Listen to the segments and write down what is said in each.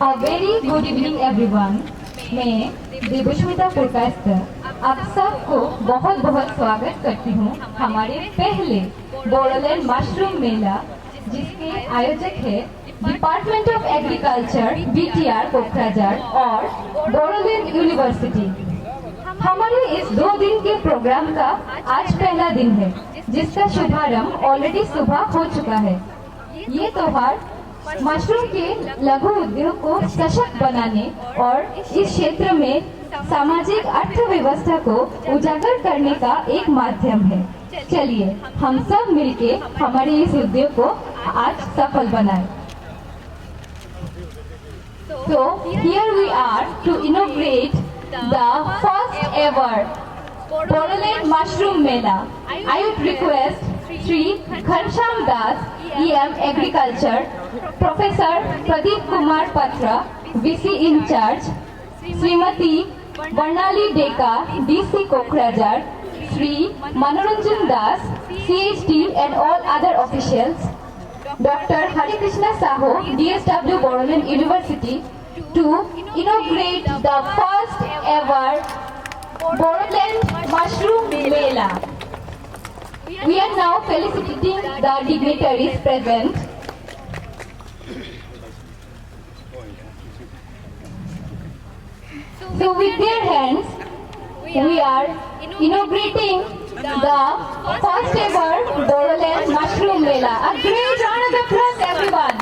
A very good evening everyone. मैं देवस्मिता पुरकायस्थ आप सबको बहुत बहुत स्वागत करती हूँ हमारे पहले बोडोलैंड मशरूम मेला जिसके आयोजक है department of agriculture BTR Kokrajhar और बोडोलैंड यूनिवर्सिटी। हमारे इस 2 दिन के प्रोग्राम का आज पहला दिन है जिसका शुभारंभ ऑलरेडी सुबह हो चुका है। ये त्योहार मशरूम के लघु उद्योग को सशक्त बनाने और इस क्षेत्र में सामाजिक अर्थव्यवस्था को उजागर करने का एक माध्यम है। चलिए हम सब मिलके हमारे इस उद्योग को आज सफल बनाएं। So here we are to inaugurate the first ever Bodoland Mushroom Mela. I would request Sri Ghanshyam Das, EM Agriculture, Professor Pradeep Kumar Patra, VC in charge, Srimati Varnali Deka, DC Kokrajhar, Sri Manoranjan Das, CHD and all other officials, Dr. Hari Krishna Saho, DSW Bodoland University, to inaugurate the first ever Bodoland Mushroom Mela. We are now felicitating the dignitaries present. So with their hands, we are inaugurating the first ever Bodoland Mushroom Mela. A great round of applause everyone.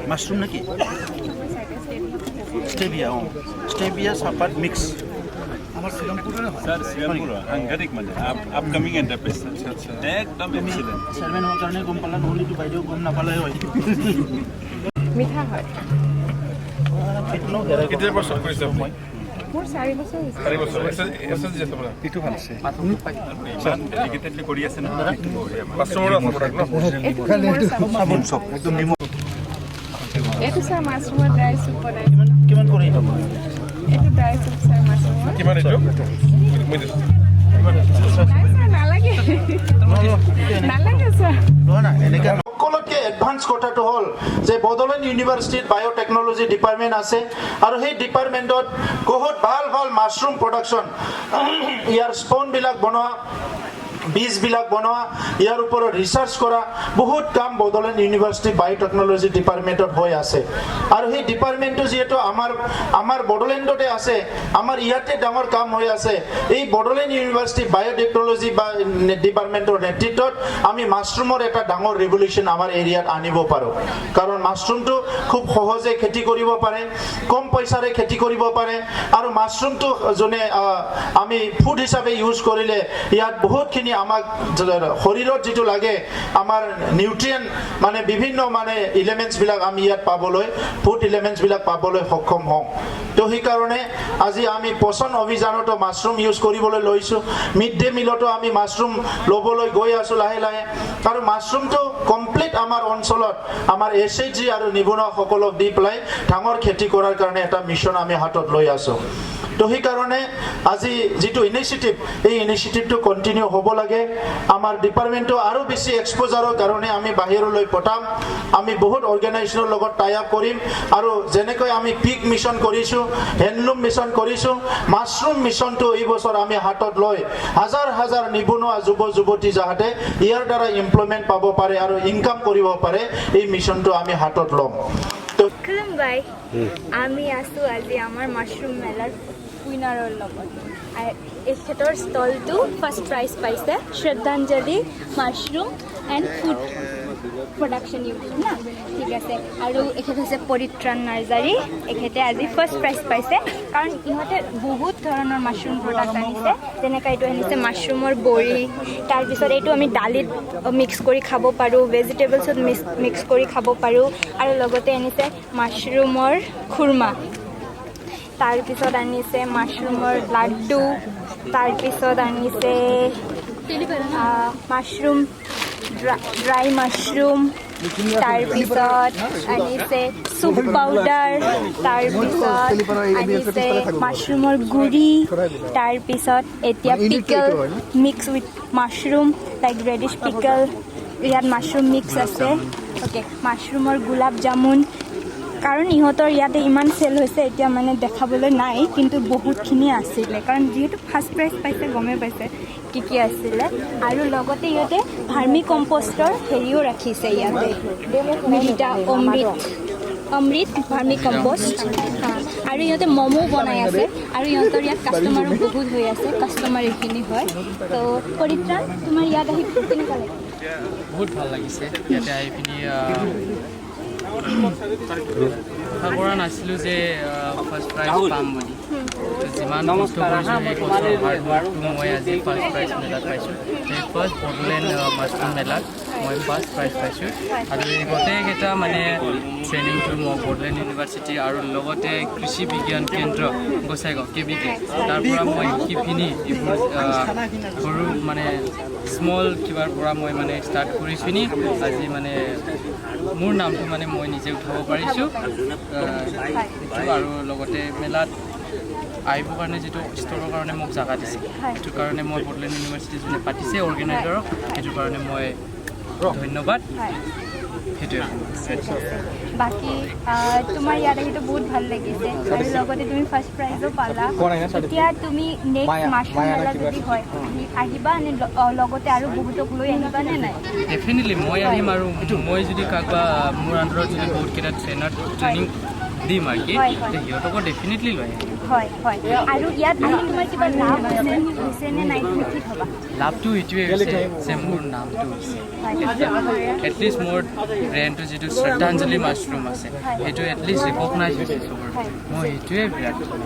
Mushroom ना की stevia सापाट mix sir Shrirampur आंगारिक মানে upcoming enterprise একদম excellent সার্ভেন হওয়ার কারণে গম পালা নহলে তো বাইদেউ গম নাপালে হয় মিঠা হয় কেতিয়া বছৰ কৰিছে আপুনি মোৰ 4 বছৰ হৈছে 4 বছৰ এসএস যেতে পাৰা ইটো ভাল আছে স্যাৰ ডেডিকেটেডলি কৰি আছে না কাস্টমাৰ আছে প্ৰডাক্ট ন সাবুন সব একদম নিমখ এইটো স্যাৰ মাছৰুমৰ ড্ৰাই চুপ বনাই কিমান কৰি দিব এইটো ড্ৰাই চুপ স্যাৰ মাছৰুমৰ কিমান এইটো নালাগে নালাগে স্যাৰ নহয় না এনেকা সকলোতকৈ এডভান্স কথাটো হ'ল যে বডোলেণ্ড ইউনিভাৰ্চিটিত বায়োটেকনলজি ডিপাৰ্টমেণ্ট আছে আৰু সেই ডিপাৰ্টমেণ্টত বহুত ভাল ভাল মাছৰুম প্ৰডাকশ্যন ইয়াৰ স্পনবিলাক বনোৱা বীজবিলাক বনোৱা ইয়াৰ ওপৰত ৰিচাৰ্চ কৰা বহুত কাম বডোলেণ্ড ইউনিভাৰ্চিটি বায়োটেকনলজি ডিপাৰ্টমেণ্টত হৈ আছে আৰু সেই ডিপাৰ্টমেণ্টটো যিহেতু আমাৰ বডোলেণ্ডতে আছে আমাৰ ইয়াতে ডাঙৰ কাম হৈ আছে এই বডোলেণ্ড ইউনিভাৰ্চিটি বায়োটেকনলজি বা ডিপাৰ্টমেণ্টৰ নেতৃত্বত আমি মাছৰুমৰ এটা ডাঙৰ ৰেভলিউশ্যন আমাৰ এৰিয়াত আনিব পাৰোঁ কাৰণ মাছৰুমটো খুব সহজে খেতি কৰিব পাৰে কম পইচাৰে খেতি কৰিব পাৰে আৰু মাছৰুমটো যোনে আমি ফুড হিচাপে ইউজ কৰিলে ইয়াত বহুতখিনি আমাক শৰীৰত যিটো লাগে আমাৰ নিউট্ৰিয়েন্ট মানে বিভিন্ন মানে এলিমেন্টছবিলাক আমি ইয়াত পাবলৈ ফুড এলিমেন্টছবিলাক পাবলৈ সক্ষম হওঁ তো সেইকাৰণে আজি আমি পোষণ অভিযানতো মাছৰুম ইউজ কৰিবলৈ লৈছোঁ মিড ডে মিলতো আমি মাছৰুম ল'বলৈ গৈ আছোঁ লাহে লাহে আৰু মাছৰুমটো কমপ্লিট আমাৰ অঞ্চলত আমাৰ SHG আৰু নিবনুৱাসকলক দি পেলাই ডাঙৰ খেতি কৰাৰ কাৰণে এটা মিছন আমি হাতত লৈ আছোঁ তো সেইকাৰণে আজি যিটো ইনিচিয়েটিভ এই ইনিচিয়েটিভটো কণ্টিনিউ হ'ব লাগে আমাৰ ডিপাৰ্টমেণ্টটো আৰু বেছি এক্সপ'জাৰৰ কাৰণে আমি বাহিৰলৈ পঠাম আমি বহুত অৰ্গেনাইজেশ্যনৰ লগত টাই আপ কৰিম আৰু যেনেকৈ আমি পিক মিছন কৰিছোঁ হেণ্ডলুম মিছন কৰিছোঁ মাছৰুম মিছনটো এই বছৰ আমি হাতত লৈ হাজাৰ হাজাৰ নিবনুৱা যুৱতী যাতে ইয়াৰ দ্বাৰা এমপ্লয়মেণ্ট পাব পাৰে আৰু ইনকাম কৰিব পাৰে এই মিছনটো আমি হাতত ল'ম খুলুমবাই আমি আছো আজি আমাৰ মাছৰুম মেলাৰ উইনাৰৰ লগত এখেতৰ ষ্টলটো ফাৰ্ষ্ট প্ৰাইজ পাইছে শ্ৰদ্ধাঞ্জলি mushroom and food production unit না ঠিক আছে আৰু এখেত হৈছে পৰিত্ৰাণ নাৰ্জাৰী এখেতে আজি ফাৰ্ষ্ট প্ৰাইজ পাইছে কাৰণ ইহঁতে বহুত ধৰণৰ মাছৰুম প্ৰডাক্ট আনিছে যেনেকৈ এইটো আনিছে মাছৰুমৰ বড়ি তাৰপিছত এইটো আমি দালিত মিক্স কৰি খাব পাৰোঁ ভেজিটেবলছত মিক্স কৰি খাব পাৰোঁ আৰু লগতে আনিছে মাছৰুমৰ খুৰমা তাৰপিছত আনিছে মাছৰুমৰ লাড্ডু তাৰপিছত আনিছে মাছৰুম ড্ৰাই মাছৰুম তাৰপিছত আনিছে চুপ পাউডাৰ তাৰপিছত আনিছে মাছৰুমৰ গুড়ি তাৰপিছত এতিয়া pickle mix with mushroom like reddish pickle ইয়াত মাছৰুম মিক্স আছে অ'কে মাছৰুমৰ গোলাপ জামুন কাৰণ ইহঁতৰ ইয়াতে ইমান চেল হৈছে এতিয়া মানে দেখাবলৈ নাই কিন্তু বহুতখিনি আছিলে কাৰণ যিহেতু ফাৰ্ষ্ট প্ৰাইজ পাইছে গমেই পাইছে কি আছিলে আৰু লগতে ইহঁতে ভাৰ্মি কম্পষ্টৰ হেৰিও ৰাখিছে ইয়াতে মিৰিটা অমৃত ভাৰ্মি কম্পষ্ট আৰু ইহঁতে ম'মো বনাই আছে আৰু ইহঁতৰ ইয়াত কাষ্টমাৰো বহুত হৈ আছে কাষ্টমাৰ এইখিনি হয় তো পৰিত্ৰাণ তোমাৰ ইয়াত আহি কেনেকুৱা লাগে বহুত ভাল লাগিছে ইয়াতে আহি পিনি আশা কৰা নাছিলোঁ যে ফাৰ্ষ্ট প্ৰাইজ পাম বুলি যিমান কষ্ট কৰিছোঁ সেই কষ্টৰ হাৰ্ডৱৰ্কটো মই আজি ফাৰ্ষ্ট প্ৰাইজ মেলাত পাইছোঁ সেই ফাৰ্ষ্ট বডোলেণ্ড মাছৰুম মেলাত মই ফাৰ্ষ্ট প্ৰাইজ পাইছোঁ আৰু এই গোটেইকেইটা মানে ট্ৰেইনিংটো মই বডোলেণ্ড ইউনিভাৰ্চিটি আৰু লগতে কৃষি বিজ্ঞান কেন্দ্ৰ গোসাইগাঁও KBK তাৰ পৰা মই শিকি পিনি এইবোৰ সৰু মানে স্মল কিবাৰ পৰা মই মানে ষ্টাৰ্ট কৰি পিনি আজি মানে মোৰ নামটো মানে মই নিজে উঠাব পাৰিছোঁ আৰু লগতে মেলাত আহিবৰ কাৰণে যিটো ষ্টলৰ কাৰণে মোক জাগা দিছে সেইটো কাৰণে মই বডোলেণ্ড ইউনিভাৰ্চিটি যোনে পাতিছে অৰ্গেনাইজাৰক সেইটো কাৰণে মই ধন্যবাদ সেইটোৱে বাকী তোমাৰ ইয়াত আহিতো বহুত ভাল লাগিছে আৰু লগতে তুমি ফাৰ্ষ্ট প্ৰাইজো পালা এতিয়া তুমি নেক্সট মাছৰুম মেলা যদি হয় আহিবা নে লগতে আৰু বহুতক লৈ আহিবা নে নাই ডেফিনেটলি মই আহিম আৰু মই যদি কাৰোবাৰ মোৰ আণ্ডাৰত যদি বহুতকেইটা ট্ৰেইনিং দিম আৰু কি সিহঁতকো ডেফিনেটলি লৈ আহিম হয় হয় আৰু ইয়াত আহি তোমাৰ কিবা লাভ হৈছে নে নাই তুমি কি ভাবা লাভটো এইটোৱে হৈছে যে মোৰ নামটো হৈছে এটলিষ্ট মোৰ ব্ৰেণ্ডটো যিটো শ্ৰদ্ধাঞ্জলি মাছৰুম আছে সেইটো এটলিষ্ট ৰিকগনাইজ হৈছে চবৰ মই সেইটোৱে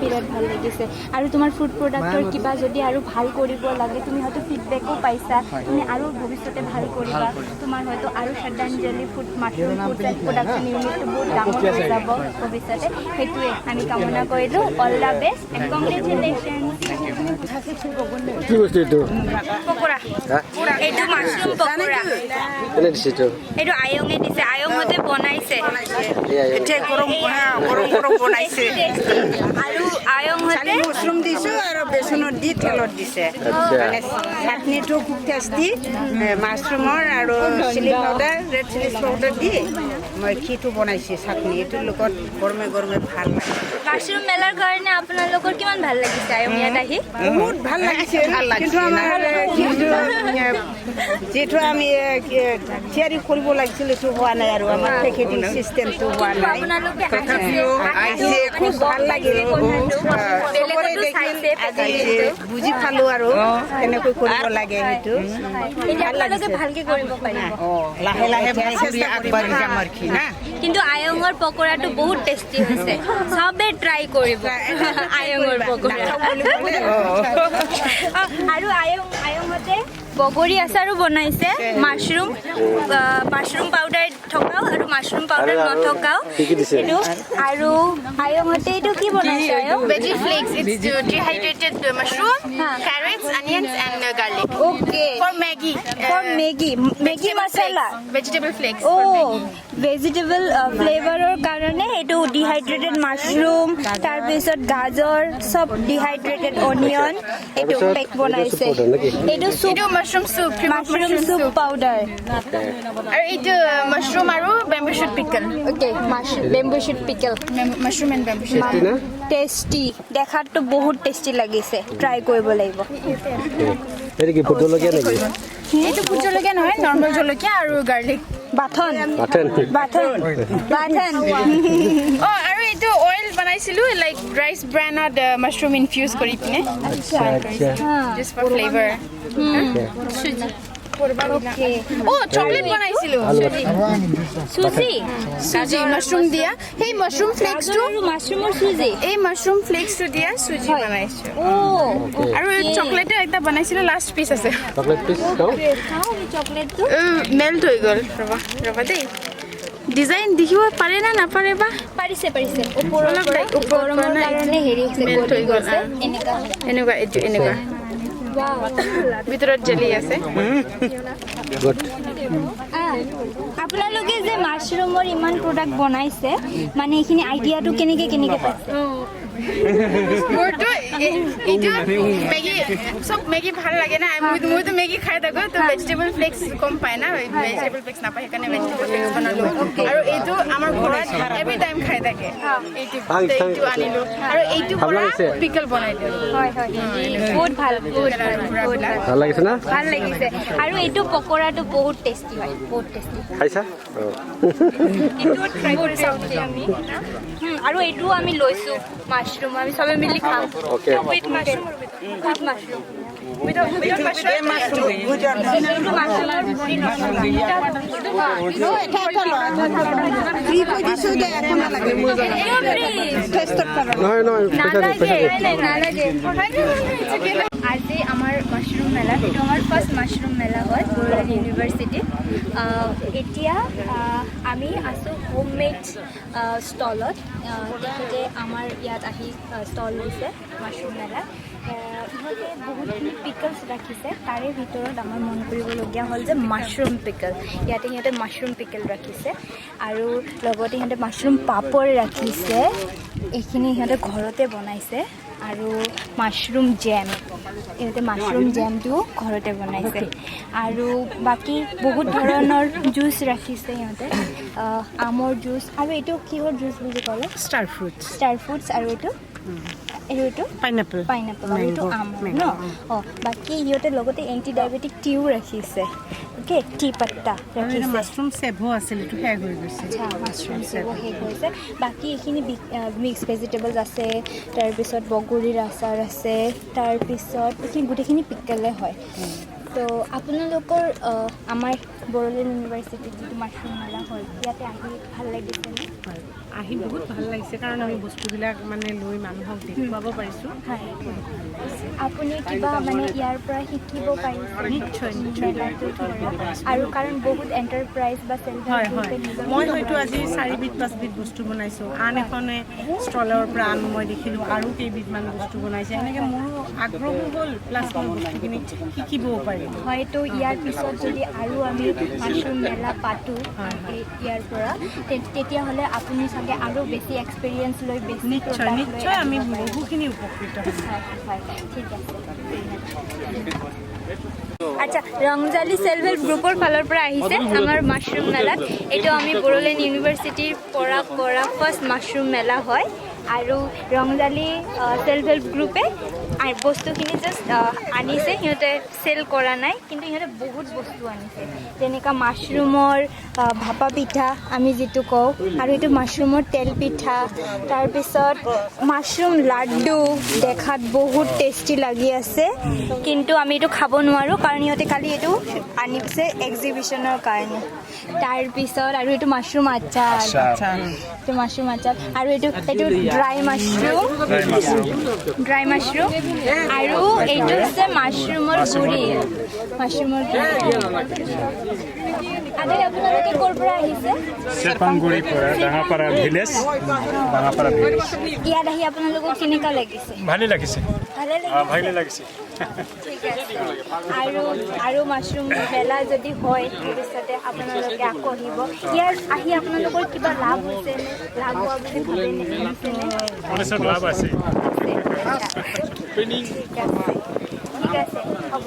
বিৰাট ভাল লাগিছে আৰু তোমাৰ ফুড প্ৰডাক্টৰ কিবা যদি আৰু ভাল কৰিব লাগে তুমি হয়তো ফিডবেকো পাইছা তুমি আৰু ভৱিষ্যতে ভাল কৰিবা তোমাৰ হয়তো আৰু Shraddhanjali food mushroom food and production ইউনিটটো বহুত ডাঙৰ হৈ যাব ভৱিষ্যতে সেইটোৱে আমি কামনা কৰিলোঁ all the best and congratulation pakora এইটো মাছৰুম পকোৰা এইটো আয়ঙে দিছে আয়ঙতে বনাইছে এতিয়া গৰম গৰম বনাইছে আৰু আয়ঙতে মাছৰুম দিছোঁ আৰু বেচনত দি তেলত দিছে মানে চাটনিটো খুব টেষ্টি মাছৰুমৰ আৰু chilli powder red chilli powder দি মই খিটো বনাইছোঁ চাটনি এইটোৰ লগত গৰমে গৰমে ভাল লাগে মাছৰুম মেলাৰ কাৰণে আপোনালোকৰ কিমান ভাল লাগিছে ইয়াত আহি বহুত ভাল লাগিছে কিন্তু আমাৰ যিটো আমি তৈয়াৰী কৰিব লাগিছিল এইটো হোৱা নাই আৰু আমাৰ পেকেটিং চিষ্টেমটো হোৱা নাই তথাপিও আহিছে খুব ভাল লাগিল চবৰে দেখিল বুজি পালোঁ আৰু কেনেকৈ কৰিব লাগে সেইটো ভালকে কৰিব পাৰিব লাহে লাহে আগবাঢ়ি যাম আৰু কি না কিন্তু আয়ঙৰ পকৰাটো বহুত টেষ্টি হৈছে সবে ট্ৰাই কৰিব আয়ঙৰ পকৰা আৰু আয়ঙতে বগৰী আচাৰো বনাইছে মাছৰুম পাউডাৰ থকাও আৰু মাছৰুম পাউডাৰ নথকাও এইটো আৰু আয়ঙতে এইটো কি বনাইছে Veggie flakes. It's dehydrated mushroom, carrots, onions, and garlic. Okay. For Maggi. For Maggi masala. Vegetable flakes. Oh, vegetable flavor কাৰণে এইটো ডিহাইড্ৰেটেড মাছৰুম তাৰপিছত গাজৰ সব ডিহাইড্ৰেটেড অনিয়ন এইটো পেক বনাইছে এইটো Itu mushroom soup. Mushroom soup powder Or itu mushroom aru bamboo shoot pickle. Okay bamboo shoot pickle Mushroom and bamboo shoot. Tasty দেখাতটো বহুত টেষ্টি লাগিছে ট্ৰাই কৰিব লাগিব এটা কি ভোট জলকীয়া নেকি Itu pun jolokia নহয়, normal jolokia aru garlic. বাথন বাটেন বাথন Oh, aru itu oil banaisilu like rice bran or the mushroom infused kori pine. Just for flavor. Okay Oh, chocolate banaisilu. সুজি Mushroom dia. Hey, mushroom flakes tu. মাছৰুমৰ সুজি Hey, mushroom flakes tu dia suji banaisu. ও Aru chocolate ekta banaisilu last piece ase. Chocolate piece খাওঁ খাওঁ চকলেটটো Melt হৈ গল. ৰবা দেই। ডিজাইন দেখিব পাৰে না নাপাৰে বা পাৰিছে ওপৰৰ পৰা গৰমৰ কাৰণে হেৰি হৈছে Melt হৈ গল এনেকা এনেকুৱা ভিতৰত জেলি আছে গুড আপোনালোকে যে মাছৰুমৰ ইমান প্ৰডাক্ট বনাইছে মানে এইখিনি আইডিয়াটো কেনেকে পাইছে মোৰতো এইটো মেগী ভাল লাগে না মইতো মেগী খাই থাকো তো ভেজিটেবল ফ্লেক্স কম পায় না ভেজিটেবল ফ্লেক্স নাপায় সেইকাৰণে ভেজিটেবল ফ্লেক্স বনালো আৰু এইটো আমাৰ ঘৰত এভৰি টাইম খাই থাকে এইটো আনিলো আৰু এইটো পৰা পিকল বনাই দিলো হয় বহুত ভাল ভাল লাগিছে না ভাল লাগিছে আৰু এইটো পকৰাটো বহুত টেষ্টি হয় বহুত টেষ্টি খাইছা এইটো ট্ৰাই কৰি চাওঁ নেকি আমি আৰু এইটো আমি লৈছো মাছৰুম আমি সবে মিলি খাম ওকে উইথ মাছৰুম উইথ আজি আমাৰ মাছৰুম মেলা এইটো আমাৰ ফাৰ্ষ্ট মাছৰুম মেলা হয় বড়োলেণ্ড ইউনিভাৰ্চিটিত এতিয়া আমি আছোঁ হোমমেড ষ্টলত তেখেতে আমাৰ ইয়াত আহি ষ্টল লৈছে মাছৰুম মেলাত ইহঁতে বহুতখিনি পিকলছ ৰাখিছে তাৰে ভিতৰত আমাৰ মন কৰিবলগীয়া হ'ল যে মাছৰুম পিকল ইয়াতে সিহঁতে মাছৰুম পিকল ৰাখিছে আৰু লগতে সিহঁতে মাছৰুম পাপৰ ৰাখিছে এইখিনি সিহঁতে ঘৰতে বনাইছে আৰু মাছৰুম জেম ইহঁতে মাছৰুম জেমটো ঘৰতে বনাইছে আৰু বাকী বহুত ধৰণৰ জুচ ৰাখিছে সিহঁতে আমৰ জুচ আৰু এইটো কিহৰ জুচ বুলি ক'লে ষ্টাৰ ফ্ৰুটছ আৰু এইটো পাইনাপল আৰু এইটো আমৰ ন বাকী সিহঁতে লগতে এণ্টি ডায়েবেটিক টিও ৰাখিছে অ'কে টি পাত্তা ৰাখিছে মাছৰুম চেভো আছিল এইটো শেষ হৈ গৈছে মাছৰুম চেভো শেষ হৈছে বাকী এইখিনি মিক্স ভেজিটেবলছ আছে তাৰপিছত বগৰীৰ আচাৰ আছে তাৰপিছত এইখিনি গোটেইখিনি পিকলে হয় তো আপোনালোকৰ আমাৰ বড়োলেণ্ড ইউনিভাৰ্চিটিত যিটো মাছৰুম মেলা হ'ল ইয়াতে আহি ভাল লাগিছেনে আহি বহুত ভাল লাগিছে কাৰণ আমি বস্তুবিলাক মানে লৈ মানুহক দেখুৱাব পাৰিছোঁ আপুনি কিবা মানে ইয়াৰ পৰা শিকিব পাৰিছে নিশ্চয় আৰু কাৰণ বহুত এণ্টাৰপ্ৰাইজ বা চেল্ফ মই হয়তো আজি 4-5 বস্তু বনাইছোঁ আন এখনে ষ্টলৰ পৰা আনো মই দেখিলোঁ আৰু কেইবিধমান বস্তু বনাইছে এনেকৈ মোৰো আগ্ৰহো হ'ল প্লাছ মই বস্তুখিনি শিকিবও পাৰিম হয়তো ইয়াৰ পিছত যদি আৰু আমি মাছৰুম মেলা পাতোঁ ইয়াৰ পৰা তেতিয়াহ'লে আপুনি চাগে আৰু বেছি এক্সপিৰিয়েঞ্চ লৈ বেছি নিশ্চয় আমি বহুখিনি উপকৃত হ'ম। হয় ঠিক আছে। আচ্ছা, ৰংজালি চেল্ফ হেল্প গ্ৰুপৰ ফালৰ পৰা আহিছে আমাৰ মাছৰুম মেলাত। এইটো আমি বড়োলেণ্ড ইউনিভাৰ্চিটিৰ পৰা কৰা ফাৰ্ষ্ট মাছৰুম মেলা হয় আৰু ৰংজালি চেল্ফ হেল্প গ্ৰুপে বস্তুখিনি জাষ্ট আনিছে, সিহঁতে চেল কৰা নাই, কিন্তু সিহঁতে বহুত বস্তু আনিছে, যেনেকুৱা মাছৰুমৰ ভাপা পিঠা আমি যিটো কওঁ, আৰু এইটো মাছৰুমৰ তেল পিঠা, তাৰপিছত মাছৰুম লাড্ডু দেখাত বহুত টেষ্টি লাগি আছে, কিন্তু আমি এইটো খাব নোৱাৰোঁ কাৰণ সিহঁতে কালি এইটো আনিছে এক্সিবিশ্যনৰ কাৰণে। তাৰপিছত আৰু এইটো মাছৰুম আচাৰ, এইটো মাছৰুম আচাৰ, আৰু এইটো ড্ৰাই মাছৰুম, আৰু এইটো হৈছে মাছৰুমৰ গুৰি, আদি আপোনালোকে ক'ৰ পৰা আহিছে? চেৰপাংগুৰিৰ পৰা ডাঙাপাৰা ভিলেজ। ইয়াত আহি আপোনালোকক কেনেকুৱা লাগিছে? ভালেই লাগিছে। ভালে লাগিছে। ঠিক আছে। আৰু মাছৰুম মেলা যদি হয় ভৱিষ্যতে আপোনালোকে আকৌ আহিব। ইয়াৰ আহি আপোনালোকৰ কিবা লাভ হৈছে নে? লাভ হোৱা বুলি ভাবে নেকি? লাভ আছে। ঠিক আছে, হ'ব।